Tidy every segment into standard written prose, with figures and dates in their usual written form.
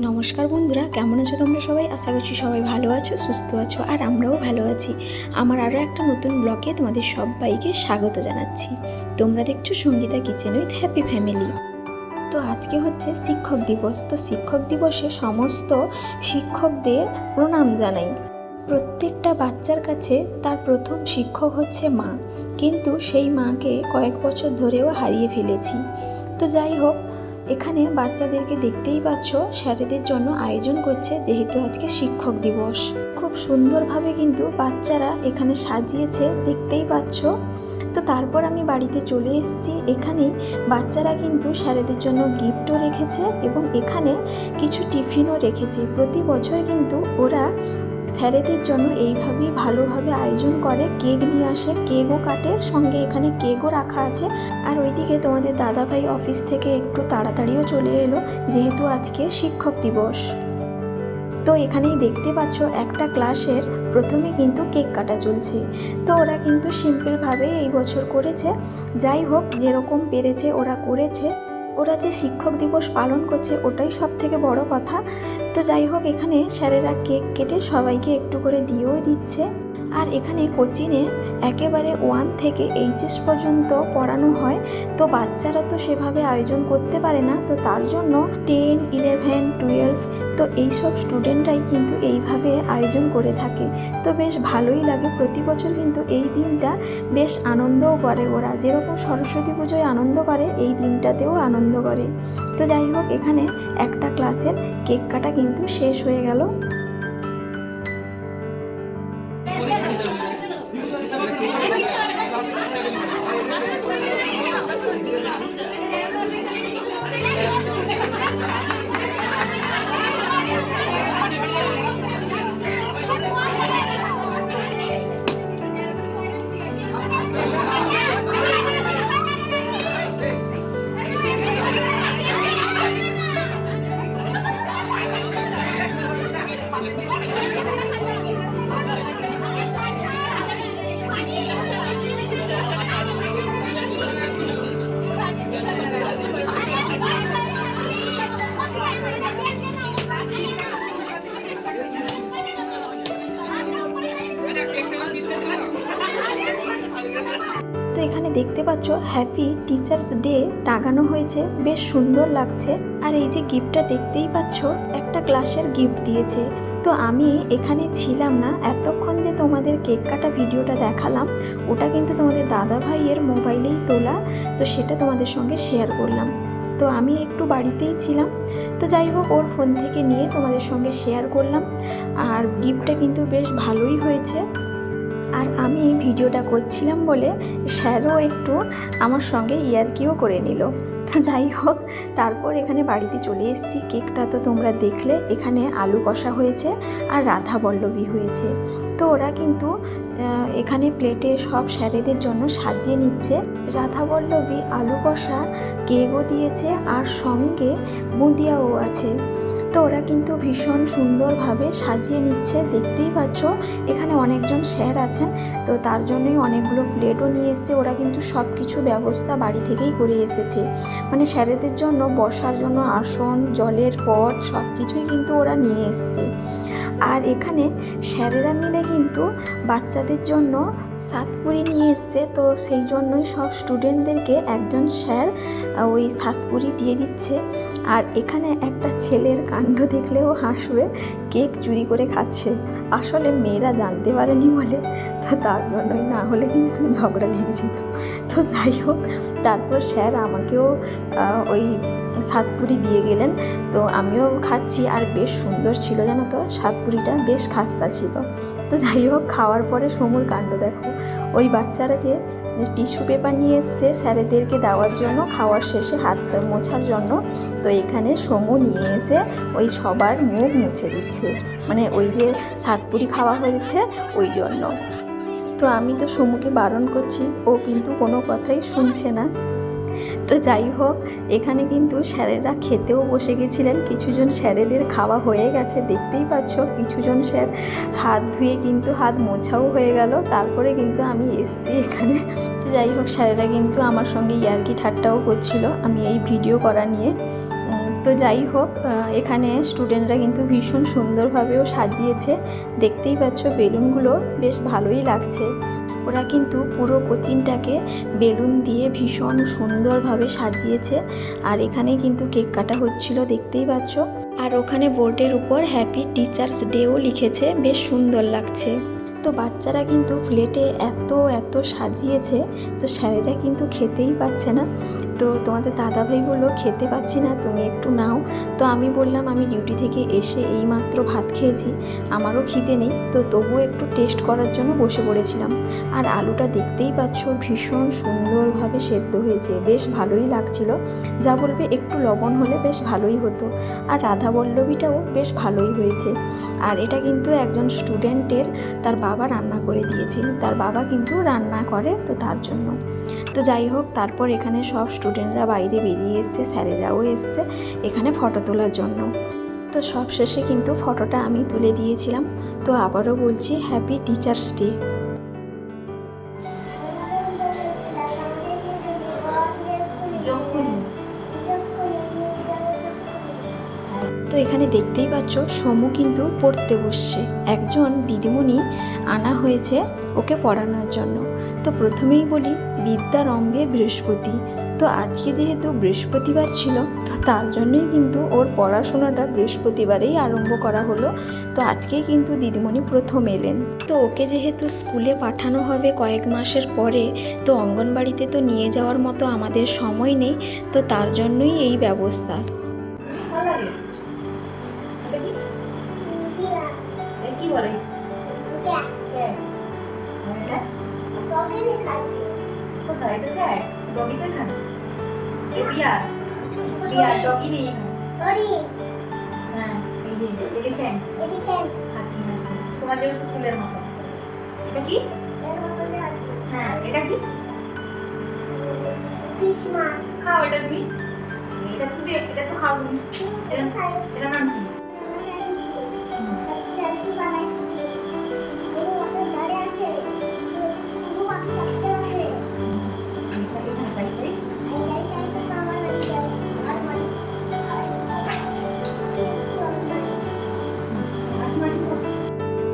নমস্কার বন্ধুরা, কেমন আছো তোমরা সবাই? আশা করছি সবাই ভালো আছো, সুস্থ আছো, আর আমরাও ভালো আছি। আমার আরও একটা নতুন ব্লগে তোমাদের সবাইকে স্বাগত জানাচ্ছি। তোমরা দেখছো Sangeeta kitchen with happy family. তো আজকে হচ্ছে শিক্ষক দিবস। তো শিক্ষক দিবসে সমস্ত শিক্ষকদের প্রণাম জানাই। প্রত্যেকটা বাচ্চার কাছে তার প্রথম শিক্ষক হচ্ছে মা, কিন্তু সেই মাকে কয়েক বছর ধরেও হারিয়ে ফেলেছি। তো যাই হোক, এখানে বাচ্চাদেরকে দেখতেই পাচ্ছ, স্যারেদের জন্য আয়োজন করছে, যেহেতু আজকে শিক্ষক দিবস। খুব সুন্দরভাবে কিন্তু বাচ্চারা এখানে সাজিয়েছে, দেখতেই পাচ্ছ। তো তারপর আমি বাড়িতে চলে এসেছি। এখানেই বাচ্চারা কিন্তু স্যারেদের জন্য গিফটও রেখেছে এবং এখানে কিছু টিফিনও রেখেছে। প্রতি বছর কিন্তু ওরা স্যারেদের জন্য এইভাবেই ভালোভাবে আয়োজন করে, কেক নিয়ে আসে, কেকও কাটে, সঙ্গে এখানে কেকও রাখা আছে। আর ওইদিকে তোমাদের দাদাভাই অফিস থেকে একটু তাড়াতাড়িও চলে এলো, যেহেতু আজকে শিক্ষক দিবস। তো এখানেই দেখতে পাচ্ছ একটা ক্লাসের প্রথমে কিন্তু কেক কাটা চলছে। তো ওরা কিন্তু সিম্পলভাবে এই বছর করেছে। যাই হোক, যেরকম পেরেছে ওরা করেছে। ওরা যে শিক্ষক দিবস পালন করছে ওটাই সব থেকে বড় কথা। তো যাই হোক, এখানে স্যারেরা কেক কেটে সবাইকে একটু করে দিয়েও দিচ্ছে। আর এখানে কোচিংয়ে একেবারে 1 থেকে এইচএস পর্যন্ত পড়ানো হয়। তো বাচ্চারা তো সেভাবে আয়োজন করতে পারে না, তো তার জন্য 10, 11, 12 তো এইসব স্টুডেন্টরাই কিন্তু এইভাবে আয়োজন করে থাকে। তো বেশ ভালোই লাগে। প্রতি বছর কিন্তু এই দিনটা বেশ আনন্দও করে ওরা, যেরকম সরস্বতী পুজোয় আনন্দ করে এই দিনটাতেও আনন্দ করে। তো যাই হোক, এখানে একটা ক্লাসের কেক কাটা কিন্তু শেষ হয়ে গেল। তো এখানে দেখতে পাচ্ছ হ্যাপি টিচার্স ডে টাঙানো হয়েছে, বেশ সুন্দর লাগছে। আর এই যে গিফটটা দেখতেই পাচ্ছ, একটা ক্লাসের গিফট দিয়েছে। তো আমি এখানে ছিলাম না এতক্ষণ, যে তোমাদের কেক কাটা ভিডিওটা দেখালাম ওটা কিন্তু তোমাদের দাদা ভাইয়ের মোবাইলেই তোলা। তো সেটা তোমাদের সঙ্গে শেয়ার করলাম। তো আমি একটু বাড়িতেই ছিলাম। তো যাই হোক, ওর ফোন থেকে নিয়ে তোমাদের সঙ্গে শেয়ার করলাম। আর গিফটটা কিন্তু বেশ ভালোই হয়েছে। আর আমি ভিডিওটা করছিলাম বলে স্যারও একটু আমার সঙ্গে ইয়ার্কিও করে নিল। তো যাই হোক, তারপর এখানে বাড়িতে চলে এসেছি। কেকটা তো তোমরা দেখলে, এখানে আলু কষা হয়েছে আর রাধা বল্লভী হয়েছে। তো ওরা কিন্তু এখানে প্লেটে সব স্যারেদের জন্য সাজিয়ে নিচ্ছে। রাধা বল্লভী, আলু কষা, কেকও দিয়েছে আর সঙ্গে বুঁদিয়াও আছে। তো ওরা কিন্তু ভীষণ সুন্দরভাবে সাজিয়ে নিচ্ছে, দেখতেই পাচ্ছ। এখানে অনেকজন স্যার আছেন, তো তার জন্যই অনেকগুলো প্লেটও নিয়ে এসেছে। ওরা কিন্তু সব কিছু ব্যবস্থা বাড়ি থেকেই করে এসেছে, মানে স্যারেদের জন্য বসার জন্য আসন, জলের পট, সব কিছুই কিন্তু ওরা নিয়ে এসছে। আর এখানে স্যারেরা মিলে কিন্তু বাচ্চাদের জন্য সাতপুরি নিয়ে এসছে। তো সেই জন্যই সব স্টুডেন্টদেরকে একজন স্যার ওই সাতপুরি দিয়ে দিচ্ছে। আর এখানে একটা ছেলের কাণ্ড দেখলেও হাসবে, কেক চুরি করে খাচ্ছে। আসলে মেয়েরা জানতে পারেনি বলে, তো তার জন্যই, না হলে কিন্তু ঝগড়া লেগে যেত। তো যাই হোক, তারপর স্যার আমাকেও ওই সাতপুরি দিয়ে গেলেন। তো আমিও খাচ্ছি, আর বেশ সুন্দর ছিল জানো তো, সাতপুরিটা বেশ খাস্তা ছিল। তো যাই হোক, খাওয়ার পরে সমুর কাণ্ড দেখো। ওই বাচ্চারা যে টিস্যু পেপার নিয়ে এসছে স্যারেদেরকে দেওয়ার জন্য, খাওয়ার শেষে হাত মোছার জন্য, তো এখানে সমু নিয়ে এসে ওই সবার মুখ মুছে দিচ্ছে, মানে ওই যে সাতপুরি খাওয়া হয়েছে ওই জন্য। তো আমি তো সমুকে বারণ করছি, ও কিন্তু কোনো কথাই শুনছে না। তো যাই হোক, এখানে কিন্তু স্যারেরা খেতেও বসে গেছিলেন। কিছুজন স্যারেদের খাওয়া হয়ে গেছে, দেখতেই পাচ্ছ। কিছুজন স্যার হাত ধুয়ে কিন্তু হাত মোছাও হয়ে গেল। তারপরে কিন্তু আমি এসছি এখানে। তো যাই হোক, স্যারেরা কিন্তু আমার সঙ্গে ইয়ার্কি ঠাট্টাও করছিল আমি এই ভিডিও করা নিয়ে। তো যাই হোক, এখানে স্টুডেন্টরা কিন্তু ভীষণ সুন্দরভাবেও সাজিয়েছে। দেখতেই পাচ্ছ বেলুনগুলো বেশ ভালোই লাগছে। ওরা কিন্তু পুরো কোচিংটাকে বেলুন দিয়ে ভীষণ সুন্দরভাবে সাজিয়েছে। আর এখানে কিন্তু কেক কাটা হচ্ছিল, দেখতেই পাচ্ছ। আর ওখানে বোর্ডের উপর হ্যাপি টিচার্স ডেও লিখেছে, বেশ সুন্দর লাগছে। তো বাচ্চারা কিন্তু প্লেটে এত সাজিয়েছে, তো স্যারেরা কিন্তু খেতেই পাচ্ছে না। তো তোমাদের দাদাভাই বললো খেতে পাচ্ছি না, তুমি একটু নাও। তো আমি বললাম আমি ডিউটি থেকে এসে এইমাত্র ভাত খেয়েছি, আমারও খিদে নেই, তো তবুও একটু টেস্ট করার জন্য বসে পড়েছিলাম। আর আলুটা দেখতেই পাচ্ছ ভীষণ সুন্দরভাবে সেদ্ধ হয়েছে, বেশ ভালোই লাগছিল। যা বলবে একটু লবণ হলে বেশ ভালোই হতো। আর রাধাবল্লভীটাও বেশ ভালোই হয়েছে। আর এটা কিন্তু একজন স্টুডেন্টের তার বাবা রান্না করে দিয়েছে, তার বাবা কিন্তু রান্না করে, তো তার জন্য। তো যাই হোক, তারপর এখানে সব স্টুডেন্টরা বাইরে বেরিয়ে এসছে, স্যারেরাও এসছে এখানে ফটো তোলার জন্য। তো সব শেষে কিন্তু ফটোটা আমি তুলে দিয়েছিলাম। তো আবারও বলছি হ্যাপি টিচার্স ডে। তো এখানে দেখতেই পাচ্ছ সমু কিন্তু পড়তে বসছে। একজন দিদিমণি আনা হয়েছে ওকে পড়ানোর জন্য। তো প্রথমেই বলি বিদ্যারম্ভে বৃহস্পতি। তো আজকে যেহেতু বৃহস্পতিবার ছিল, তো তার জন্যই কিন্তু ওর পড়াশোনাটা বৃহস্পতিবারেই আরম্ভ করা হলো। তো আজকেই কিন্তু দিদিমণি প্রথম এলেন। তো ওকে যেহেতু স্কুলে পাঠানো হবে কয়েক মাসের পরে, তো অঙ্গনবাড়িতে তো নিয়ে যাওয়ার মতো আমাদের সময় নেই, তো তার জন্যই এই ব্যবস্থা। কি বলে কোথায় তো ক্যাট ডগি তো এখানে বিয়ার বিয়ার ডগি নেই এখানে। হ্যাঁ এই যে এলিফ্যান্ট হাতি হাতি তোমার যেমন পুতুলের মতো। এটা কি? হ্যাঁ এটা কি? ক্রিসমাস। খাও এটা তুমি, এটা তুমি, এটা তো খাও তুমি। এটা নাম কি?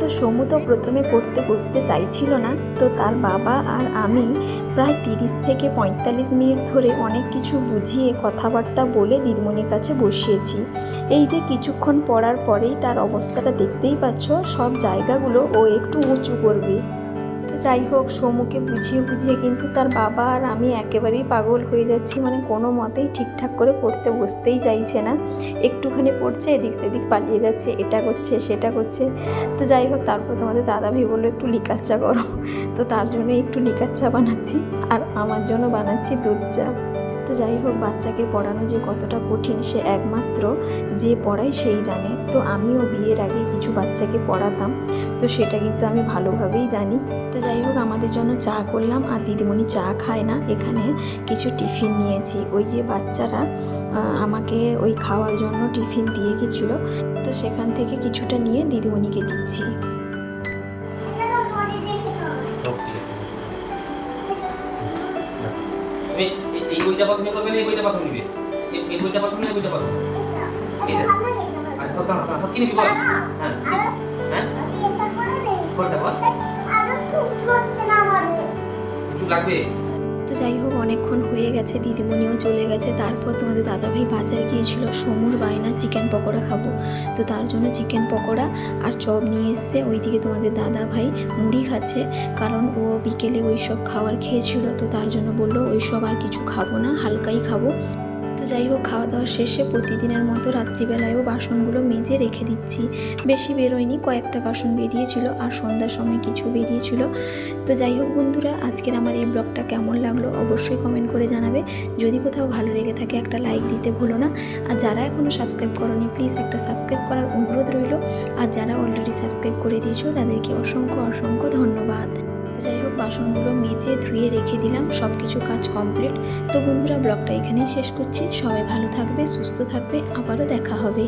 তো সমু তো প্রথমে পড়তে বসতে চাইছিল না। তো তার বাবা আর আমি প্রায় 30 থেকে 45 মিনিট ধরে অনেক কিছু বুঝিয়ে কথাবার্তা বলে দিদিমণির কাছে বসিয়েছি। এই যে কিছুক্ষণ পড়ার পরেই তার অবস্থাটা দেখতেই পাচ্ছ, সব জায়গাগুলো ও একটু উঁচু করবে। তো যাই হোক, সমুকে বুঝিয়ে বুঝিয়ে কিন্তু তার বাবা আর আমি একেবারেই পাগল হয়ে যাচ্ছি। মানে কোনো মতেই ঠিকঠাক করে পড়তে বসতেই চাইছে না। একটুখানি পড়ছে, এদিক সেদিক পালিয়ে যাচ্ছে, এটা করছে সেটা করছে। তো যাই হোক, তারপর তোমাদের দাদাভাই বললো একটু লিকার চা করো। তো তার জন্য একটু লিকার চা বানাচ্ছি, আর আমার জন্য বানাচ্ছি দুধ চা। তো যাই হোক, বাচ্চাকে পড়ানো যে কতটা কঠিন সে একমাত্র যে পড়ায় সেই জানে। তো আমিও বিয়ের আগে কিছু বাচ্চাকে পড়াতাম, তো সেটা কিন্তু আমি ভালোভাবেই জানি। তো যাই হোক, আমাদের জন্য চা করলাম, আর দিদিমণি চা খায় না, এখানে কিছু টিফিন নিয়েছি। ওই যে বাচ্চারা আমাকে ওই খাওয়ার জন্য টিফিন দিয়ে গেছিলো, তো সেখান থেকে কিছুটা নিয়ে দিদিমণিকে দিচ্ছি। এই বইটা প্রথমে করবে না এই বইটা প্রথমে নিবে? এই বইটা প্রথমে না বইটা প্রথমে? এটা আচ্ছা দাও দাও কি নিবি বল। হ্যাঁ হ্যাঁ কোনটা বল? কিছু লাগবে? তো যাই হোক, অনেকক্ষণ হয়ে গেছে, দিদিমণিও চলে গেছে। তারপর তোমাদের দাদাভাই বাজার গিয়েছিল, সমুর বায়না চিকেন পকোড়া খাবো, তো তার জন্য চিকেন পকোড়া আর চপ নিয়ে এসছে। ওইদিকে তোমাদের দাদাভাই মুড়ি খাচ্ছে, কারণ ও বিকেলে ওই সব খাবার খেয়েছিল, তো তার জন্য বললো ওই সব আর কিছু খাবো না, হালকাই খাবো। তো যাই হোক, খাওয়া দাওয়ার শেষে প্রতিদিনের মতো রাত্রিবেলায়ও বাসনগুলো মেজে রেখে দিচ্ছি। বেশি বেরোয়নি, কয়েকটা বাসন বেরিয়েছিল, আর সন্ধ্যার সময় কিছু বেরিয়েছিল। তো যাই হোক বন্ধুরা, আজকের আমার এই ব্লগটা কেমন লাগলো অবশ্যই কমেন্ট করে জানাবে। যদি কোথাও ভালো লেগে থাকে একটা লাইক দিতে ভুলো না। আর যারা এখনও সাবস্ক্রাইব করোনি প্লিজ একটা সাবস্ক্রাইব করার অনুরোধ রইল। আর যারা অলরেডি সাবস্ক্রাইব করে দিয়েছো তাদেরকে অসংখ্য অসংখ্য ধন্যবাদ। যাই হোক, বাসনগুলো মেজে ধুয়ে রেখে দিলাম, সব কিছু কাজ কমপ্লিট। তো বন্ধুরা, ব্লগটা এখানেই শেষ করছি। সবাই ভালো থাকবে, সুস্থ থাকবে, আবারও দেখা হবে।